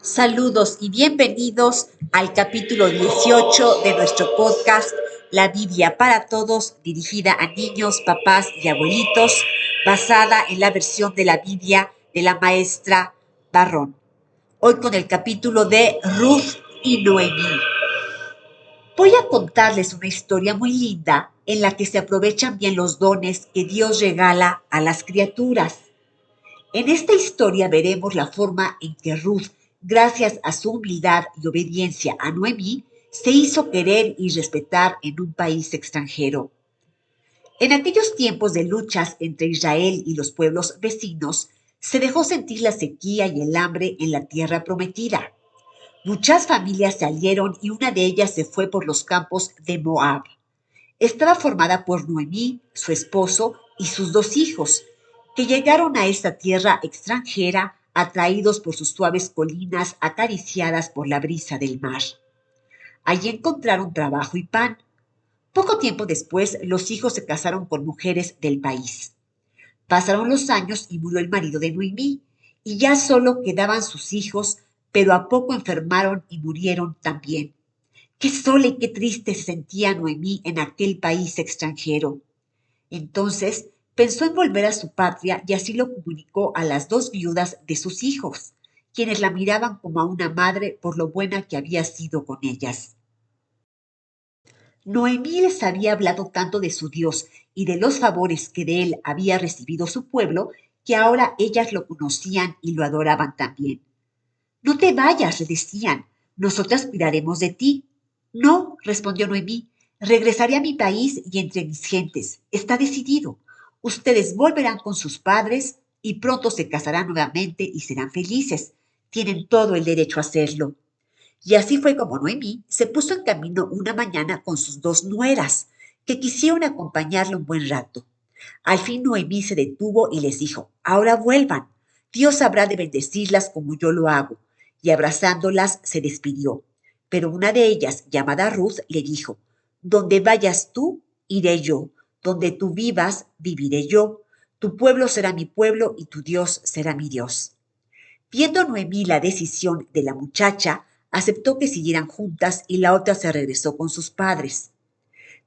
Saludos y bienvenidos al capítulo 18 de nuestro podcast La Biblia para Todos, dirigida a niños, papás y abuelitos, basada en la versión de la Biblia de la maestra Barrón. Hoy con el capítulo de Ruth y Noemí. Voy a contarles una historia muy linda en la que se aprovechan bien los dones que Dios regala a las criaturas. En esta historia veremos la forma en que Ruth, gracias a su humildad y obediencia a Noemí, se hizo querer y respetar en un país extranjero. En aquellos tiempos de luchas entre Israel y los pueblos vecinos, se dejó sentir la sequía y el hambre en la tierra prometida. Muchas familias salieron y una de ellas se fue por los campos de Moab. Estaba formada por Noemí, su esposo y sus dos hijos, que llegaron a esta tierra extranjera atraídos por sus suaves colinas acariciadas por la brisa del mar. Allí encontraron trabajo y pan. Poco tiempo después, los hijos se casaron con mujeres del país. Pasaron los años y murió el marido de Noemí, y ya solo quedaban sus hijos, pero a poco enfermaron y murieron también. Qué sola y qué triste se sentía Noemí en aquel país extranjero. Entonces pensó en volver a su patria y así lo comunicó a las dos viudas de sus hijos, quienes la miraban como a una madre por lo buena que había sido con ellas. Noemí les había hablado tanto de su Dios y de los favores que de él había recibido su pueblo, que ahora ellas lo conocían y lo adoraban también. No te vayas, le decían, nosotras cuidaremos de ti. No, respondió Noemí, regresaré a mi país y entre mis gentes. Está decidido. Ustedes volverán con sus padres y pronto se casarán nuevamente y serán felices. Tienen todo el derecho a hacerlo. Y así fue como Noemí se puso en camino una mañana con sus dos nueras, que quisieron acompañarle un buen rato. Al fin Noemí se detuvo y les dijo, ahora vuelvan. Dios habrá de bendecirlas como yo lo hago. Y abrazándolas se despidió. Pero una de ellas, llamada Ruth, le dijo, donde vayas tú, iré yo. Donde tú vivas, viviré yo. Tu pueblo será mi pueblo y tu Dios será mi Dios. Viendo Noemí la decisión de la muchacha, aceptó que siguieran juntas y la otra se regresó con sus padres.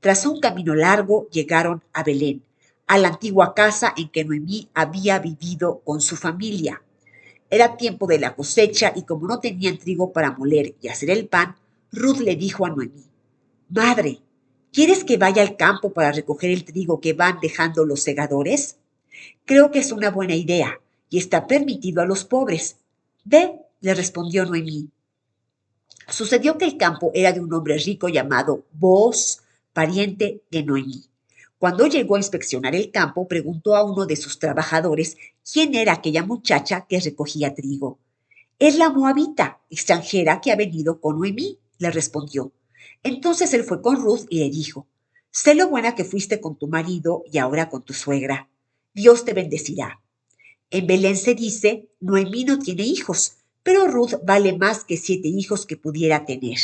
Tras un camino largo, llegaron a Belén, a la antigua casa en que Noemí había vivido con su familia. Era tiempo de la cosecha y como no tenían trigo para moler y hacer el pan, Ruth le dijo a Noemí, Madre, ¿quieres que vaya al campo para recoger el trigo que van dejando los segadores? Creo que es una buena idea y está permitido a los pobres. Ve, le respondió Noemí. Sucedió que el campo era de un hombre rico llamado Booz, pariente de Noemí. Cuando llegó a inspeccionar el campo, preguntó a uno de sus trabajadores quién era aquella muchacha que recogía trigo. Es la moabita, extranjera que ha venido con Noemí, le respondió. Entonces él fue con Ruth y le dijo, sé lo buena que fuiste con tu marido y ahora con tu suegra. Dios te bendecirá. En Belén se dice, Noemí no tiene hijos, pero Ruth vale más que 7 hijos que pudiera tener.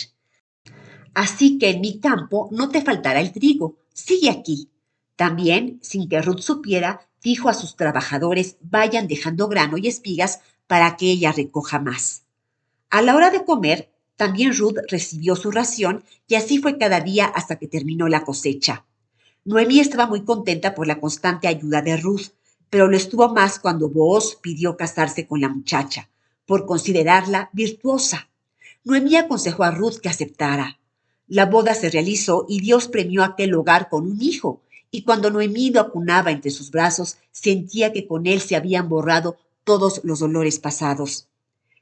Así que en mi campo no te faltará el trigo, sigue aquí. También, sin que Ruth supiera, dijo a sus trabajadores, vayan dejando grano y espigas para que ella recoja más. A la hora de comer, también Ruth recibió su ración y así fue cada día hasta que terminó la cosecha. Noemí estaba muy contenta por la constante ayuda de Ruth, pero lo estuvo más cuando Booz pidió casarse con la muchacha, por considerarla virtuosa. Noemí aconsejó a Ruth que aceptara. La boda se realizó y Dios premió a aquel hogar con un hijo, y cuando Noemí lo acunaba entre sus brazos, sentía que con él se habían borrado todos los dolores pasados.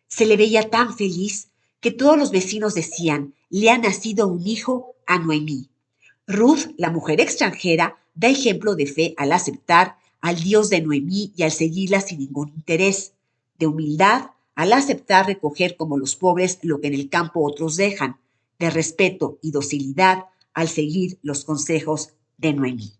Se le veía tan feliz que todos los vecinos decían, le ha nacido un hijo a Noemí. Ruth, la mujer extranjera, da ejemplo de fe al aceptar al Dios de Noemí y al seguirla sin ningún interés, de humildad al aceptar recoger como los pobres lo que en el campo otros dejan, de respeto y docilidad al seguir los consejos de Noemí.